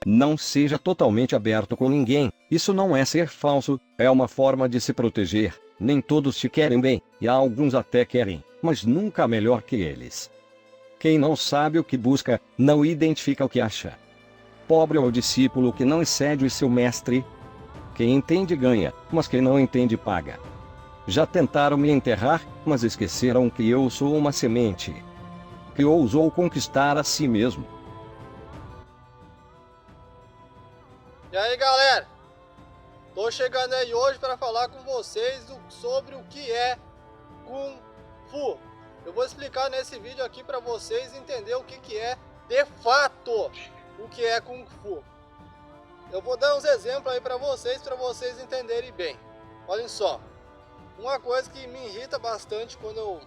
Não seja totalmente aberto com ninguém. Isso não é ser falso, é uma forma de se proteger. Nem todos te querem bem, e alguns até querem, mas nunca melhor que eles. Quem não sabe o que busca, não identifica o que acha. Pobre é o discípulo que não excede o seu mestre. Quem entende ganha, mas quem não entende paga. Já tentaram me enterrar, mas esqueceram que eu sou uma semente que ousou conquistar a si mesmo. E aí, galera? Tô chegando aí hoje para falar com vocês sobre o que é Kung Fu. Eu vou explicar nesse vídeo aqui para vocês entender o que é de fato o que é Kung Fu. Eu vou dar uns exemplos aí para vocês entenderem bem. Olhem só, uma coisa que me irrita bastante quando eu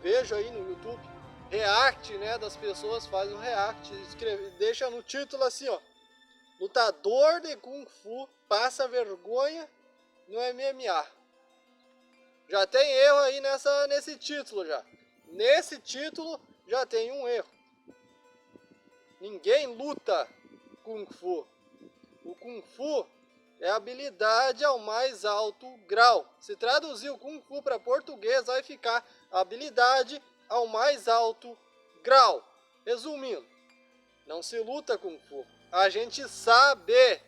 vejo aí no YouTube react, das pessoas fazem um react, deixa no título assim, ó: lutador de Kung Fu passa vergonha no MMA. Já tem erro aí nesse título já. Nesse título já tem um erro. Ninguém luta Kung Fu. O Kung Fu é habilidade ao mais alto grau. Se traduzir o Kung Fu para português, vai ficar habilidade ao mais alto grau. Resumindo, não se luta Kung Fu. A gente sabe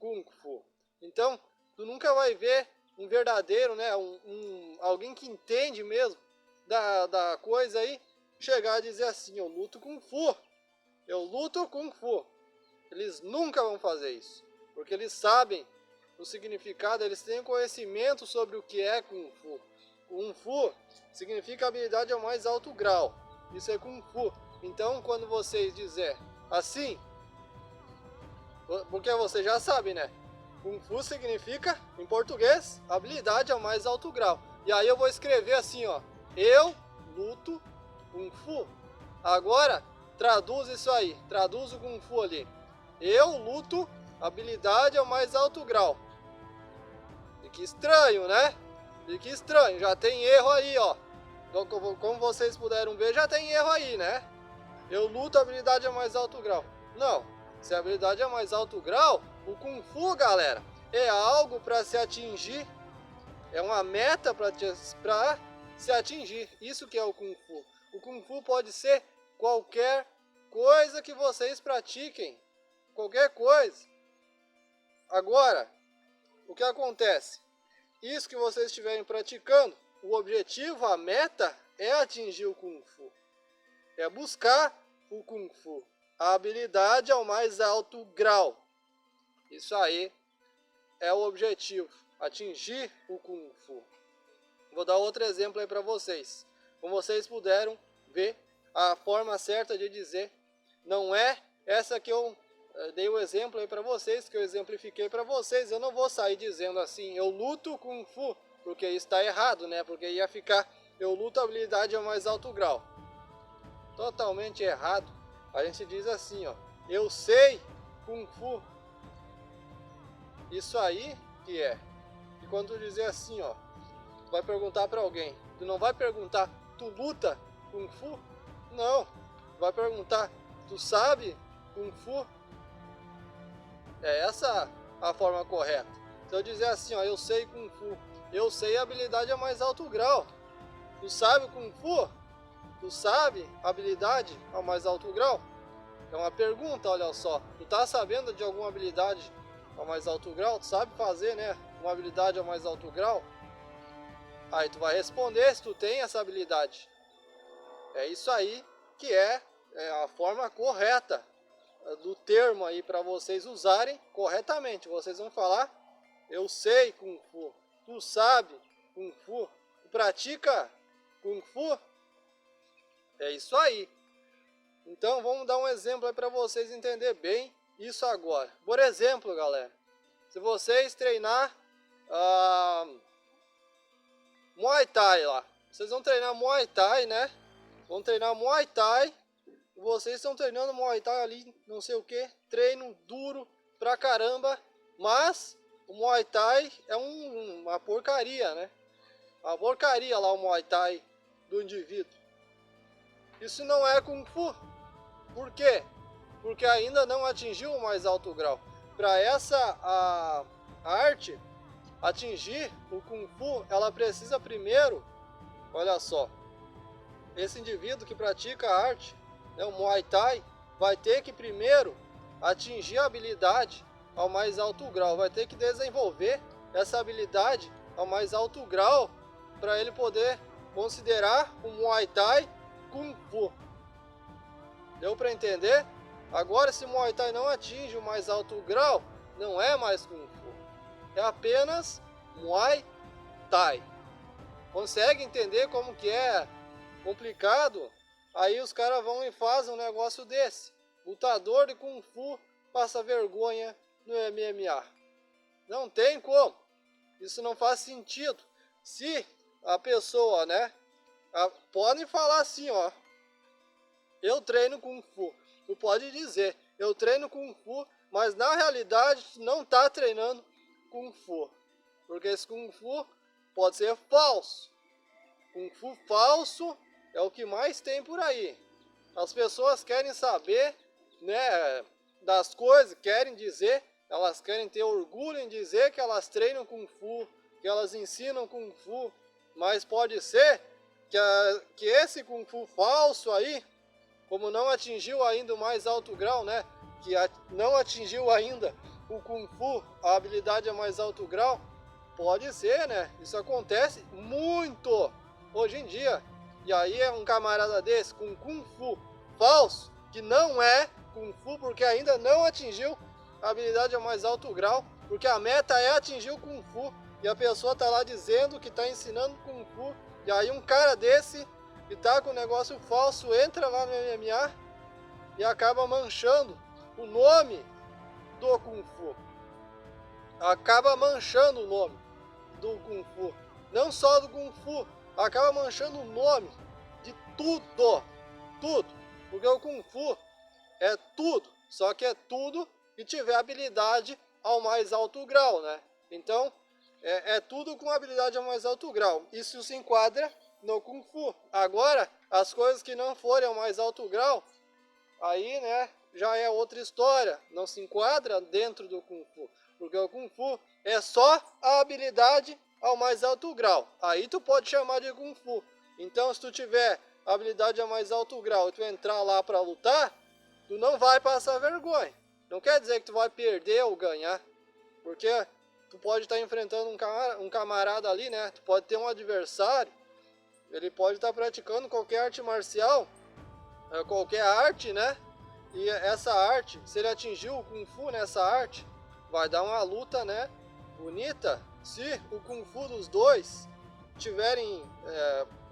Kung Fu. Então, tu nunca vai ver um verdadeiro, alguém que entende mesmo da coisa aí, chegar a dizer assim: eu luto Kung Fu. Eu luto Kung Fu. Eles nunca vão fazer isso. Porque eles sabem o significado, eles têm conhecimento sobre o que é Kung Fu. Kung Fu significa habilidade ao mais alto grau. Isso é Kung Fu. Então, quando vocês dizem assim, porque você já sabe, né? Kung Fu significa, em português, habilidade ao mais alto grau. E aí eu vou escrever assim, ó: eu luto Kung Fu. Agora, traduz isso aí. Traduz o Kung Fu ali. Eu luto habilidade ao mais alto grau. Fique estranho, né? Fique estranho. Já tem erro aí, ó. Então, como vocês puderam ver, já tem erro aí, né? Eu luto habilidade ao mais alto grau. Não. Se a habilidade é mais alto grau, o Kung Fu, galera, é algo para se atingir. É uma meta para se atingir. Isso que é o Kung Fu. O Kung Fu pode ser qualquer coisa que vocês pratiquem. Qualquer coisa. Agora, o que acontece? Isso que vocês estiverem praticando, o objetivo, a meta é atingir o Kung Fu. É buscar o Kung Fu. A habilidade ao mais alto grau. Isso aí é o objetivo, atingir o Kung Fu. Vou dar outro exemplo aí para vocês. Como vocês puderam ver, a forma certa de dizer não é essa que eu dei o exemplo aí para vocês, que eu exemplifiquei para vocês. Eu não vou sair dizendo assim: eu luto Kung Fu, porque isso está errado, né? Porque ia ficar: eu luto habilidade ao mais alto grau. Totalmente errado. A gente diz assim, ó: eu sei Kung Fu. Isso aí que é. E quando tu dizer assim, ó, tu vai perguntar para alguém, tu não vai perguntar: tu luta Kung Fu? Não. Tu vai perguntar: tu sabe Kung Fu? É essa a forma correta. Se eu dizer assim, ó: eu sei Kung Fu, eu sei a habilidade a mais alto grau. Tu sabe Kung Fu? Tu sabe habilidade ao mais alto grau? É uma pergunta, olha só. Tu tá sabendo de alguma habilidade ao mais alto grau? Tu sabe fazer, uma habilidade ao mais alto grau? Aí tu vai responder se tu tem essa habilidade. É isso aí que é a forma correta do termo aí para vocês usarem corretamente. Vocês vão falar: eu sei Kung Fu. Tu sabe Kung Fu. Tu pratica Kung Fu. É isso aí. Então vamos dar um exemplo aí para vocês entenderem bem isso agora. Por exemplo, galera, se vocês treinar Muay Thai lá, vocês vão treinar Muay Thai, né? Vão treinar Muay Thai. Vocês estão treinando Muay Thai ali, não sei o que, treino duro pra caramba, mas o Muay Thai é uma porcaria, né? Uma porcaria lá o Muay Thai do indivíduo. Isso não é Kung Fu. Por quê? porque ainda não atingiu o mais alto grau. Para essa a arte atingir o Kung Fu, ela precisa primeiro, olha só, esse indivíduo que pratica a arte, né, o Muay Thai, vai ter que primeiro atingir a habilidade ao mais alto grau, vai ter que desenvolver essa habilidade ao mais alto grau para ele poder considerar o Muay Thai Kung Fu. Deu para entender? Agora, se o Muay Thai não atinge o mais alto grau, não é mais Kung Fu, é apenas Muay Thai. Consegue entender como que é complicado? Aí os caras vão e fazem um negócio desse. Lutador de Kung Fu passa vergonha no MMA. Não tem como. Isso não faz sentido. Se a pessoa, né, podem falar assim, ó, eu treino Kung Fu. Tu pode dizer, eu treino Kung Fu, mas na realidade tu não tá treinando Kung Fu. Porque esse Kung Fu pode ser falso. Kung Fu falso é o que mais tem por aí. As pessoas querem saber, né, das coisas, querem dizer, elas querem ter orgulho em dizer que elas treinam Kung Fu, que elas ensinam Kung Fu, mas pode ser que esse Kung Fu falso aí, como não atingiu ainda o mais alto grau, né, que não atingiu ainda o Kung Fu, a habilidade a mais alto grau, pode ser, né, isso acontece muito hoje em dia. E aí é um camarada desse com Kung Fu falso, que não é Kung Fu porque ainda não atingiu a habilidade a mais alto grau, porque a meta é atingir o Kung Fu, e a pessoa tá lá dizendo que tá ensinando Kung Fu, e aí um cara desse que tá com um negócio falso entra lá no MMA e acaba manchando o nome do Kung Fu. Acaba manchando o nome do Kung Fu. Não só do Kung Fu, acaba manchando o nome de tudo. Tudo. Porque o Kung Fu é tudo. Só que é tudo que tiver habilidade ao mais alto grau, né? Então, é tudo com habilidade ao mais alto grau. Isso se enquadra no Kung Fu. Agora, as coisas que não forem ao mais alto grau, aí, né, já é outra história. Não se enquadra dentro do Kung Fu. Porque o Kung Fu é só a habilidade ao mais alto grau. Aí tu pode chamar de Kung Fu. Então, se tu tiver habilidade ao mais alto grau e tu entrar lá para lutar, tu não vai passar vergonha. Não quer dizer que tu vai perder ou ganhar. Porque tu pode estar enfrentando um camarada ali, né? Tu pode ter um adversário. Ele pode estar praticando qualquer arte marcial, qualquer arte, né? E essa arte, se ele atingir o Kung Fu nessa arte, vai dar uma luta, né, bonita. Se o Kung Fu dos dois tiverem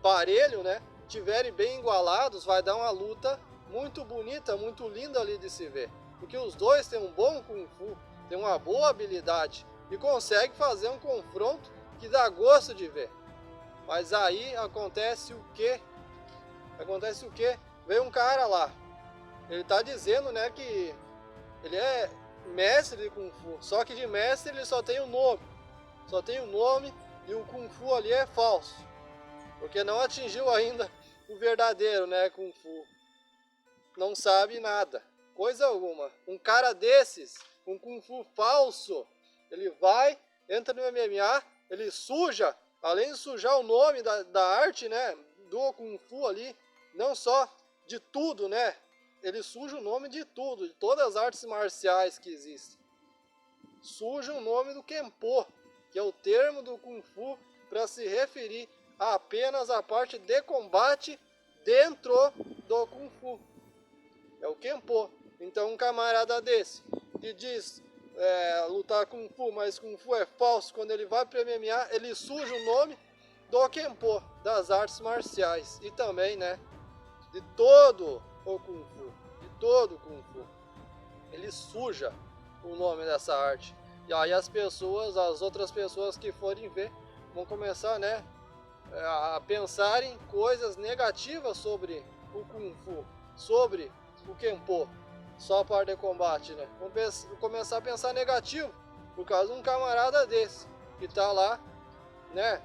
parelho, né, tiverem bem igualados, vai dar uma luta muito bonita, muito linda ali de se ver. Porque os dois têm um bom Kung Fu, têm uma boa habilidade e conseguem fazer um confronto que dá gosto de ver. Mas aí acontece o quê? Acontece o quê? Vem um cara lá, ele tá dizendo, né, que ele é mestre de Kung Fu, só que de mestre ele só tem o nome. Só tem o nome e o Kung Fu ali é falso. Porque não atingiu ainda o verdadeiro, né, Kung Fu. Não sabe nada, coisa alguma. Um cara desses, um Kung Fu falso, ele vai, entra no MMA, ele suja, além de sujar o nome da arte, né, do Kung Fu ali, não só de tudo, né, ele suja o nome de tudo, de todas as artes marciais que existem. Suja o nome do Kenpo, que é o termo do Kung Fu para se referir a apenas a parte de combate dentro do Kung Fu. É o Kenpo. Então um camarada desse que diz lutar Kung Fu, mas Kung Fu é falso, quando ele vai para o MMA, ele suja o nome do Kenpo, das artes marciais. E também, né, de todo o Kung Fu. De todo o Kung Fu. Ele suja o nome dessa arte. E aí as outras pessoas que forem ver, vão começar, né, a pensar em coisas negativas sobre o Kung Fu, sobre o Kenpo, só a parte de combate, né? Vão começar a pensar negativo por causa de um camarada desse que tá lá, né,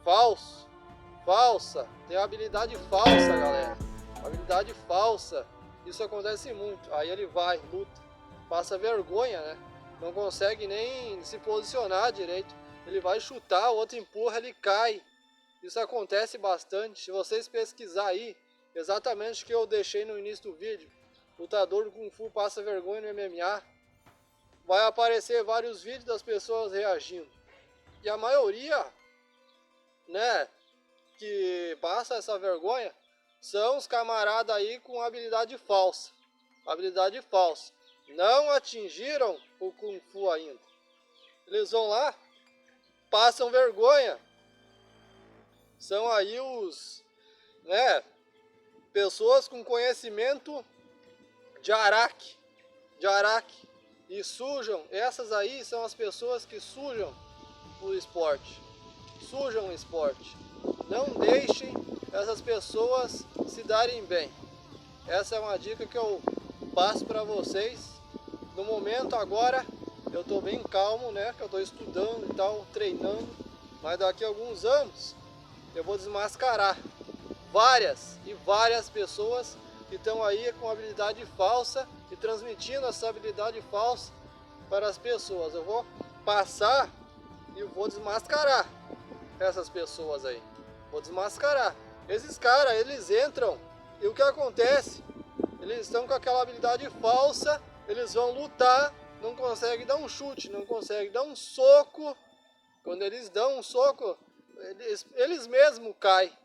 falsa, tem habilidade falsa, galera, habilidade falsa, Isso acontece muito. Aí ele vai, luta, passa vergonha, né? Não consegue nem se posicionar direito. Ele vai chutar, o outro empurra, ele cai. Isso acontece bastante. Se vocês pesquisar aí, exatamente o que eu deixei no início do vídeo, lutador do Kung Fu passa vergonha no MMA, vai aparecer vários vídeos das pessoas reagindo. E a maioria, né, que passa essa vergonha, são os camaradas aí com habilidade falsa. Habilidade falsa. Não atingiram o Kung Fu ainda. Eles vão lá, passam vergonha. São aí os, né, pessoas com conhecimento de araque, e sujam. Essas aí são as pessoas que sujam o esporte. Sujam o esporte. Não deixem essas pessoas se darem bem. Essa é uma dica que eu passo para vocês. No momento agora eu estou bem calmo, né? Que eu estou estudando e tal, treinando. Mas daqui a alguns anos eu vou desmascarar várias e várias pessoas que estão aí com habilidade falsa e transmitindo essa habilidade falsa para as pessoas. Eu vou passar e vou desmascarar essas pessoas aí. Vou desmascarar. Esses caras, eles entram e o que acontece? Eles estão com aquela habilidade falsa, eles vão lutar, não conseguem dar um chute, não conseguem dar um soco. Quando eles dão um soco, eles mesmos caem.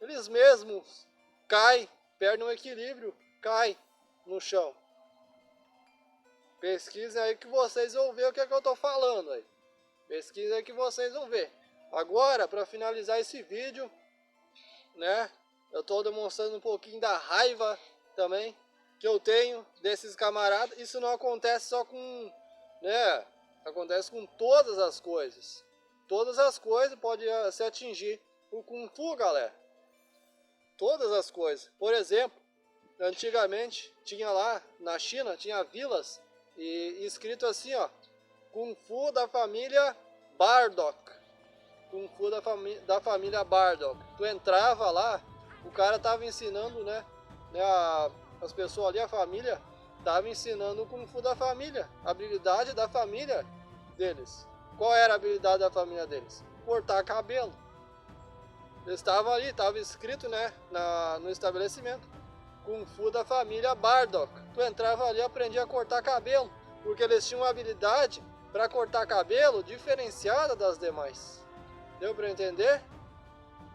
Eles mesmos caem, perdem o equilíbrio, caem no chão. Pesquisem aí que vocês vão ver o que é que eu estou falando aí. Pesquisem aí que vocês vão ver. Agora, para finalizar esse vídeo, né, eu estou demonstrando um pouquinho da raiva também que eu tenho desses camaradas. Isso não acontece só com, né, acontece com todas as coisas. Todas as coisas podem se atingir o Kung Fu, galera. Todas as coisas. Por exemplo, antigamente tinha lá na China, tinha vilas e escrito assim, ó, Kung Fu da família Bardock. Kung Fu da família Bardock. Tu entrava lá, o cara tava ensinando, né, as pessoas ali, a família, tava ensinando o Kung Fu da família, a habilidade da família deles. Qual era a habilidade da família deles? Cortar cabelo. Eles estavam ali, estava escrito, né, no estabelecimento, Kung Fu da família Bardock. Tu entrava ali e aprendia a cortar cabelo, porque eles tinham uma habilidade para cortar cabelo diferenciada das demais. Deu para entender?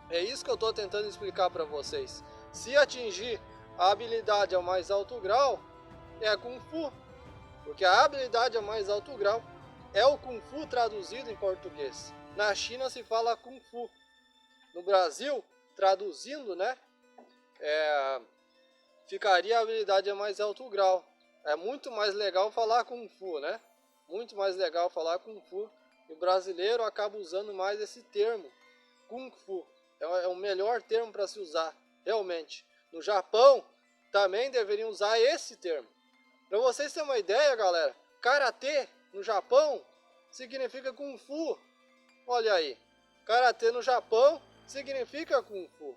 É isso que eu estou tentando explicar para vocês. Se atingir a habilidade ao mais alto grau, é Kung Fu. Porque a habilidade ao mais alto grau é o Kung Fu traduzido em português. Na China se fala Kung Fu. No Brasil, traduzindo, né, ficaria a habilidade a mais alto grau. É muito mais legal falar Kung Fu, né? Muito mais legal falar Kung Fu. E o brasileiro acaba usando mais esse termo, Kung Fu. É o melhor termo para se usar, realmente. No Japão, também deveriam usar esse termo. Para vocês terem uma ideia, galera, Karatê no Japão significa Kung Fu. Olha aí, Karatê no Japão significa Kung Fu.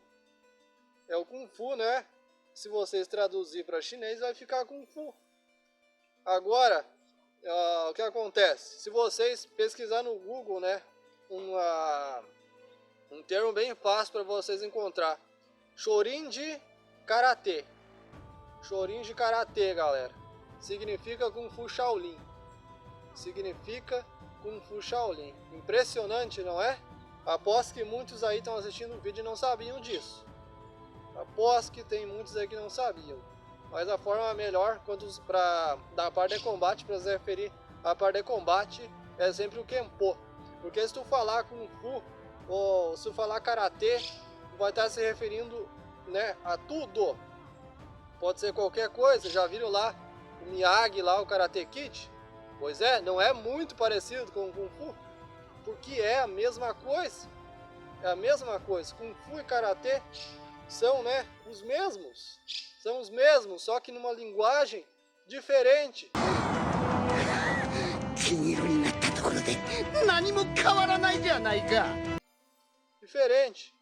É o Kung Fu, né? Se vocês traduzir para chinês, vai ficar Kung Fu. Agora, o que acontece? Se vocês pesquisar no Google, né, um termo bem fácil para vocês encontrar, Shorinji Karatê. Shorinji Karatê, galera, significa Kung Fu Shaolin. Significa Kung Fu Shaolin. Impressionante, não é? Aposto que muitos aí estão assistindo o vídeo e não sabiam disso. Aposto que tem muitos aí que não sabiam. Mas a forma melhor, da parte de combate, para se referir à parte de combate, é sempre o Kenpo. Porque se tu falar Kung Fu, ou se tu falar Karatê, tu vai estar se referindo, né, a tudo. Pode ser qualquer coisa. Já viram lá o Miyagi, lá o Karate Kid? Pois é, não é muito parecido com o Kung Fu, porque é a mesma coisa. É a mesma coisa. Kung Fu e Karatê são, né, os mesmos. São os mesmos, só que numa linguagem diferente. Diferente.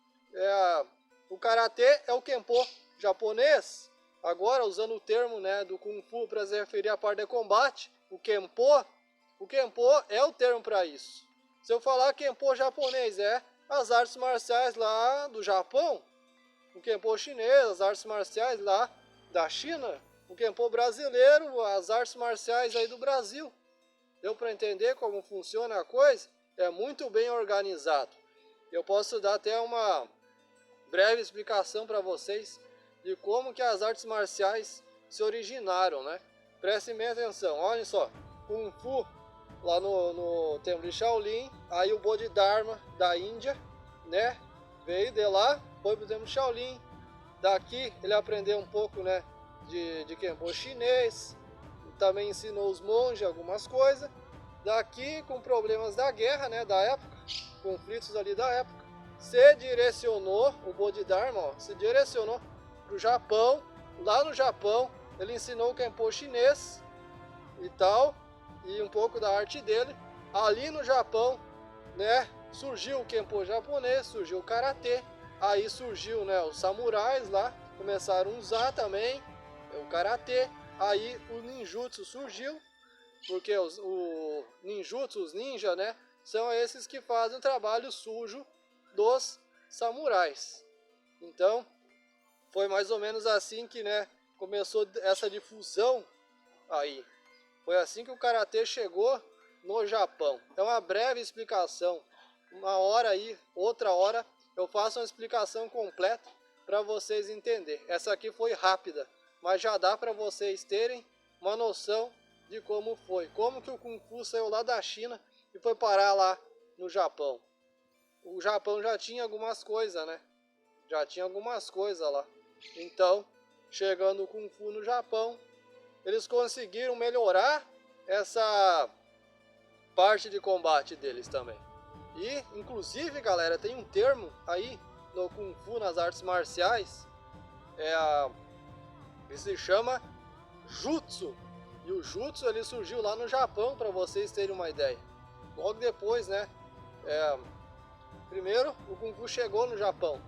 O Karatê é o Kenpo japonês. Agora, usando o termo, né, do Kung Fu para se referir à parte de combate, o Kenpo é o termo para isso. Se eu falar Kenpo japonês, é as artes marciais lá do Japão. O Kenpo chinês, as artes marciais lá da China. O Kenpo brasileiro, as artes marciais aí do Brasil. Deu para entender como funciona a coisa? É muito bem organizado. Eu posso dar até uma breve explicação para vocês de como que as artes marciais se originaram, né? Prestem bem atenção, olhem só. Kung Fu, lá no templo de Shaolin, aí o Bodhidharma da Índia, né? Veio de lá, foi pro templo de Shaolin. Daqui ele aprendeu um pouco, né? De Kenpo chinês, também ensinou os monges algumas coisas. Daqui, com problemas da guerra, né? Da época, conflitos ali da época, se direcionou, o Bodhidharma, ó, se direcionou para o Japão. Lá no Japão, ele ensinou o Kenpo chinês e tal, e um pouco da arte dele. Ali no Japão, né, surgiu o Kenpo japonês, surgiu o Karatê. Aí surgiu, né, os samurais lá, começaram a usar também o Karatê. Aí o ninjutsu surgiu, porque o ninjutsu, os ninja, né, são esses que fazem o trabalho sujo dos samurais. Então, foi mais ou menos assim que, né, começou essa difusão aí. Foi assim que o Karatê chegou no Japão. É uma breve explicação. Uma hora aí, outra hora, eu faço uma explicação completa para vocês entenderem. Essa aqui foi rápida, mas já dá para vocês terem uma noção de como foi. Como que o Kung Fu saiu lá da China e foi parar lá no Japão. O Japão já tinha algumas coisas, né? Já tinha algumas coisas lá. Então, chegando o Kung Fu no Japão, eles conseguiram melhorar essa parte de combate deles também. E, inclusive, galera, tem um termo aí no Kung Fu, nas artes marciais, que se chama Jutsu. E o Jutsu ele surgiu lá no Japão, para vocês terem uma ideia. Logo depois, né? Primeiro, o Kung Fu chegou no Japão.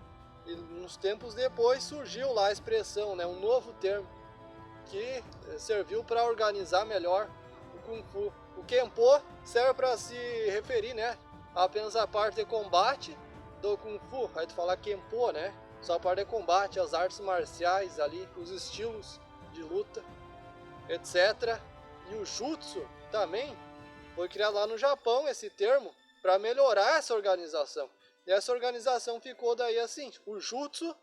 E uns tempos depois surgiu lá a expressão, né? Um novo termo que serviu para organizar melhor o Kung Fu. O Kenpo serve para se referir, né? Apenas a parte de combate do Kung Fu. Aí tu fala Kenpo, né? Só a parte de combate, as artes marciais ali, os estilos de luta, etc. E o Jutsu também foi criado lá no Japão, esse termo, para melhorar essa organização. E essa organização ficou daí assim, o Jutsu,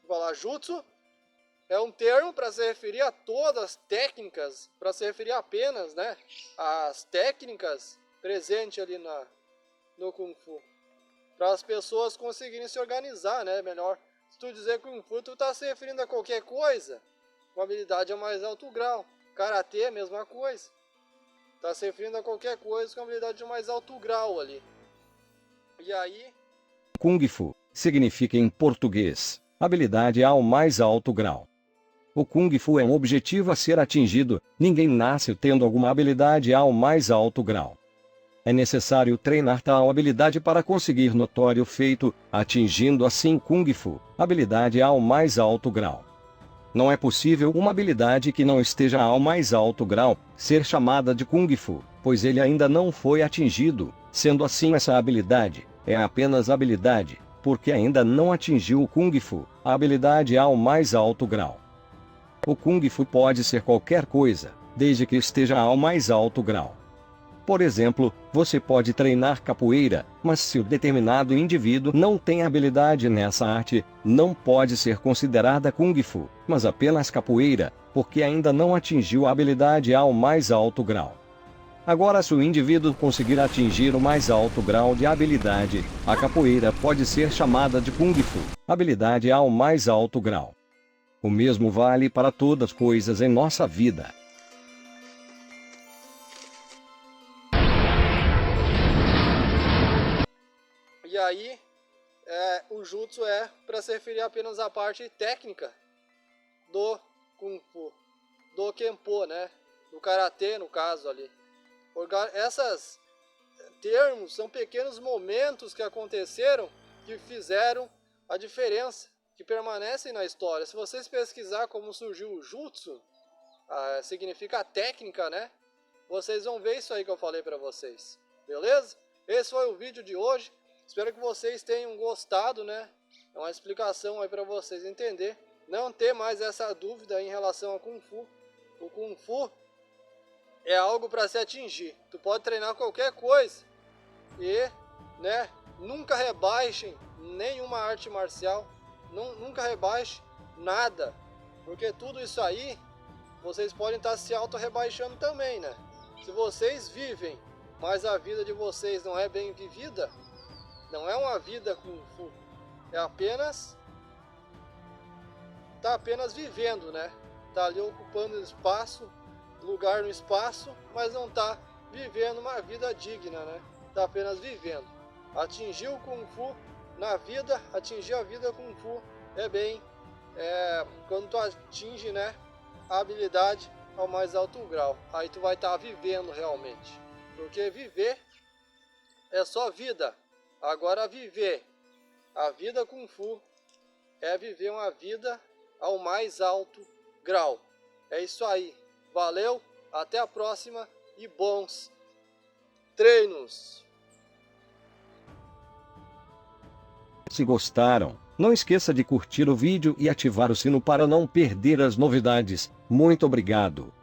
vou falar Jutsu, é um termo para se referir a todas as técnicas, para se referir apenas, né, às técnicas presentes ali no Kung Fu. Para as pessoas conseguirem se organizar, né, melhor. Se tu dizer Kung Fu, tu tá se referindo a qualquer coisa, com habilidade a mais alto grau. Karatê, a mesma coisa. Tá se referindo a qualquer coisa com habilidade de mais alto grau ali. E aí... Kung Fu significa em português, habilidade ao mais alto grau. O Kung Fu é um objetivo a ser atingido, ninguém nasce tendo alguma habilidade ao mais alto grau. É necessário treinar tal habilidade para conseguir notório feito, atingindo assim Kung Fu, habilidade ao mais alto grau. Não é possível uma habilidade que não esteja ao mais alto grau ser chamada de Kung Fu, pois ele ainda não foi atingido. Sendo assim, essa habilidade é apenas habilidade, porque ainda não atingiu o Kung Fu, a habilidade ao mais alto grau. O Kung Fu pode ser qualquer coisa, desde que esteja ao mais alto grau. Por exemplo, você pode treinar capoeira, mas se o determinado indivíduo não tem habilidade nessa arte, não pode ser considerada Kung Fu, mas apenas capoeira, porque ainda não atingiu a habilidade ao mais alto grau. Agora, se o indivíduo conseguir atingir o mais alto grau de habilidade, a capoeira pode ser chamada de Kung Fu, habilidade ao mais alto grau. O mesmo vale para todas as coisas em nossa vida. E aí, o Jutsu é para se referir apenas à parte técnica do Kung Fu, do Kenpo, né? Do Karatê, no caso ali. Esses termos são pequenos momentos que aconteceram que fizeram a diferença, que permanecem na história. Se vocês pesquisar como surgiu o Jutsu, significa técnica, né? Vocês vão ver isso aí que eu falei para vocês. Beleza? Esse foi o vídeo de hoje. Espero que vocês tenham gostado, né? É uma explicação aí para vocês entenderem. Não ter mais essa dúvida em relação ao Kung Fu. O Kung Fu é algo para se atingir. Tu pode treinar qualquer coisa e, né, nunca rebaixem nenhuma arte marcial. Nunca rebaixe nada. Porque tudo isso aí, vocês podem estar se auto-rebaixando também, né? Se vocês vivem, mas a vida de vocês não é bem vivida, não é uma vida Kung Fu. É apenas... tá apenas vivendo, né? Tá ali ocupando espaço, lugar no espaço, mas não tá vivendo uma vida digna, né? Tá apenas vivendo. Atingir o Kung Fu na vida, atingir a vida Kung Fu é bem... quando tu atinge, né, a habilidade ao mais alto grau. Aí tu vai estar vivendo realmente. Porque viver é só vida. Agora viver a vida Kung Fu é viver uma vida ao mais alto grau. É isso aí. Valeu, até a próxima e bons treinos! Se gostaram, não esqueça de curtir o vídeo e ativar o sino para não perder as novidades. Muito obrigado!